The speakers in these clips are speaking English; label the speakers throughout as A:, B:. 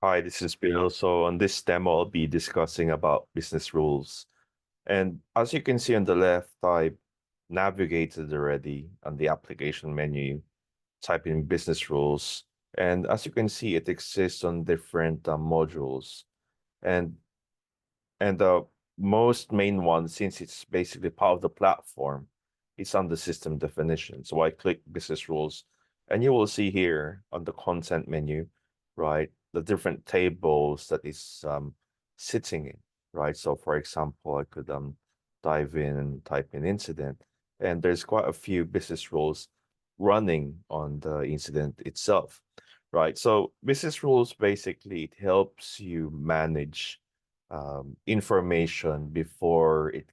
A: Hi, this is Bill. So on this demo, I'll be discussing about business rules. And as you can see on the left, I navigated already on the application menu, type in business rules. And as you can see, it exists on different modules. And the most main one, since it's basically part of the platform, it's on the system definition. So I click business rules, and you will see here on the content menu, right, the different tables that is sitting in, right? So for example, I could dive in and type in incident, and there's quite a few business rules running on the incident itself, right? So business rules basically it helps you manage information before it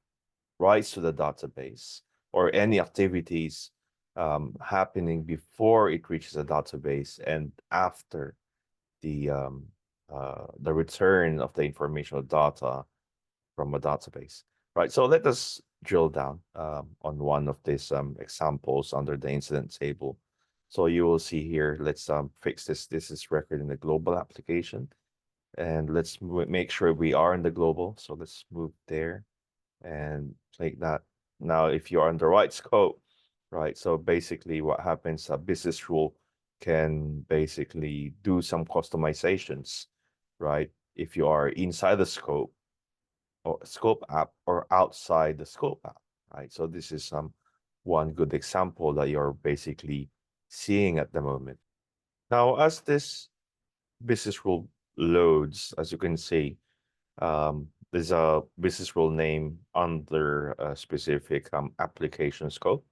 A: writes to the database or any activities happening before it reaches the database and after the return of the informational data from a database, right? So let us drill down on one of these examples under the incident table. So you will see here, let's fix this. This is record in the global application. And let's make sure we are in the global. So let's move there and like that. Now, if you're on the right scope, right? So basically what happens, a business rule can basically do some customizations, right? If you are inside the scope or scope app or outside the scope app, right? So this is one good example that you're basically seeing at the moment. Now, as this business rule loads, as you can see, there's a business rule name under a specific application scope,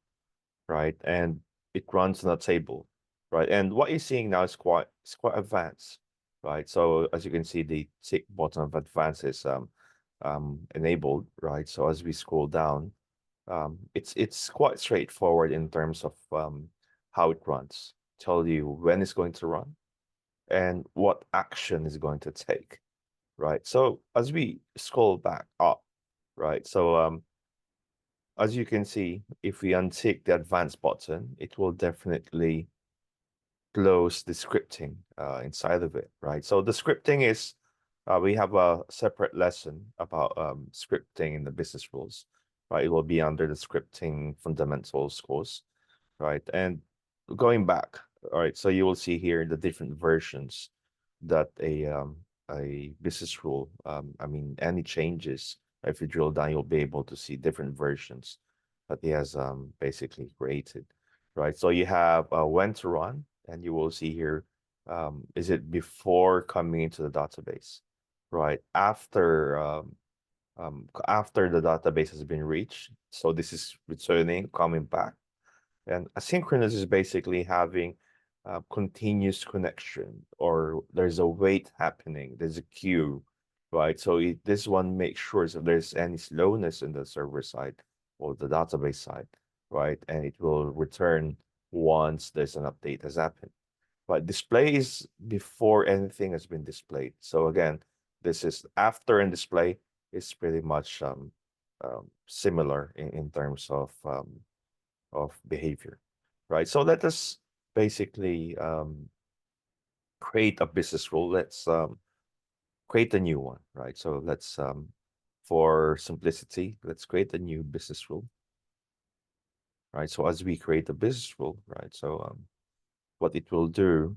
A: right? And it runs on a table, right? And what you're seeing now is quite advanced, right? So as you can see, the tick button of advanced is enabled, right? So as we scroll down, it's quite straightforward in terms of how it runs. Tell you when it's going to run and what action is going to take, right? So as we scroll back up, right? So as you can see, if we untick the advanced button, it will definitely close the scripting inside of it, right? So the scripting is, we have a separate lesson about scripting in the business rules, right? It will be under the scripting fundamentals course, right? And going back, all right, so you will see here the different versions that a business rule, I mean, any changes, if you drill down, you'll be able to see different versions that he has basically created, right? So you have when to run, and you will see here, is it before coming into the database, right? After the database has been reached. So this is returning, coming back. And asynchronous is basically having continuous connection, or there's a wait happening, there's a queue, right? So this one makes sure if there's any slowness in the server side or the database side, right? And it will return once there's an update has happened. But display is before anything has been displayed. So again, this is after and display is pretty much similar in terms of behavior, right? So let us basically create a business rule. Let's create a new one, right? So let's, for simplicity, let's create a new business rule, right? So as we create a business rule, right? So what it will do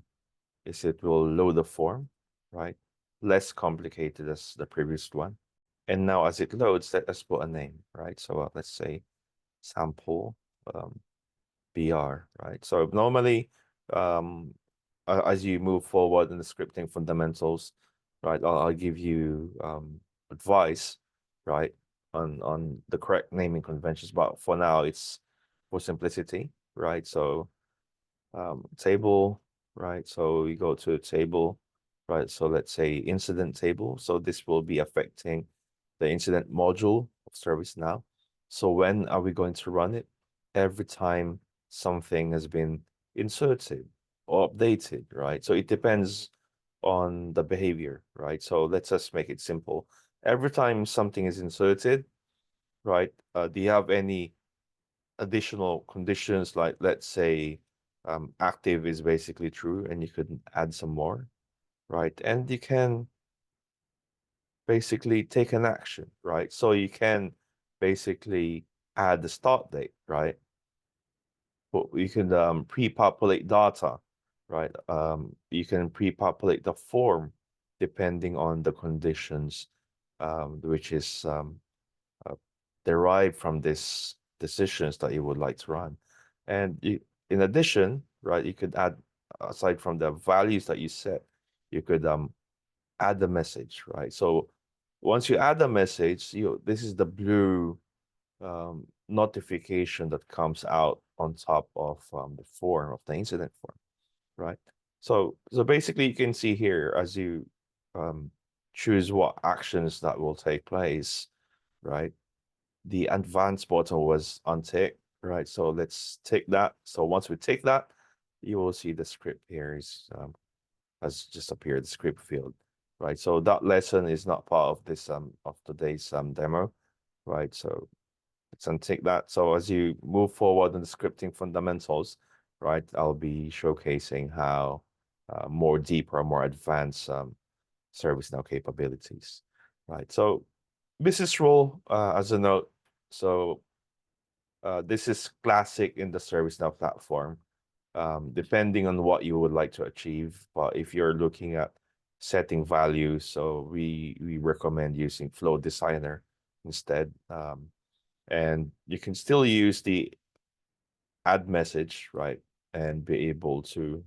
A: is it will load the form, right? Less complicated as the previous one. And now as it loads, let us put a name, right? So let's say sample BR, right? So normally, as you move forward in the scripting fundamentals, right, I'll give you advice, right, on the correct naming conventions. But for now, it's for simplicity, right? So table, right? So we go to a table, right? So let's say incident table. So this will be affecting the incident module of ServiceNow. So when are we going to run it? Every time something has been inserted or updated, right? So it depends on the behavior, right? So let's just make it simple. Every time something is inserted, right? Do you have any additional conditions, like let's say active is basically true and you could add some more, right? And you can basically take an action, right? So you can basically add the start date, right? But you can pre-populate data, right? You can pre-populate the form depending on the conditions, which is uh, derived from this decisions that you would like to run. And in addition, right, you could add, aside from the values that you set, you could add the message, right? So once you add the message, this is the blue notification that comes out on top of the form, of the incident form, right? So basically you can see here as you um, choose what actions that will take place, right? The advanced button was unticked, right? So let's tick that. So once we tick that, you will see the script here is has just appeared, the script field, right? So that lesson is not part of this of today's demo, right? So let's untick that. So as you move forward in the scripting fundamentals, right, I'll be showcasing how more deeper, more advanced ServiceNow capabilities, right? So business rule as a note. So this is classic in the ServiceNow platform, depending on what you would like to achieve. But if you're looking at setting values, so we recommend using Flow Designer instead. And you can still use the add message, right? And be able to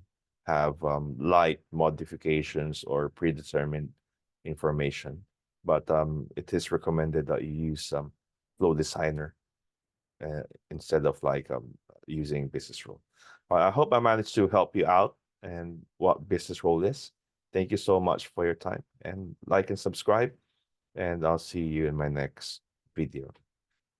A: have light modifications or predetermined information. But it is recommended that you use Flow Designer instead of like using business rule. I hope I managed to help you out and what business role is. Thank you so much for your time, and like and subscribe, and I'll see you in my next video.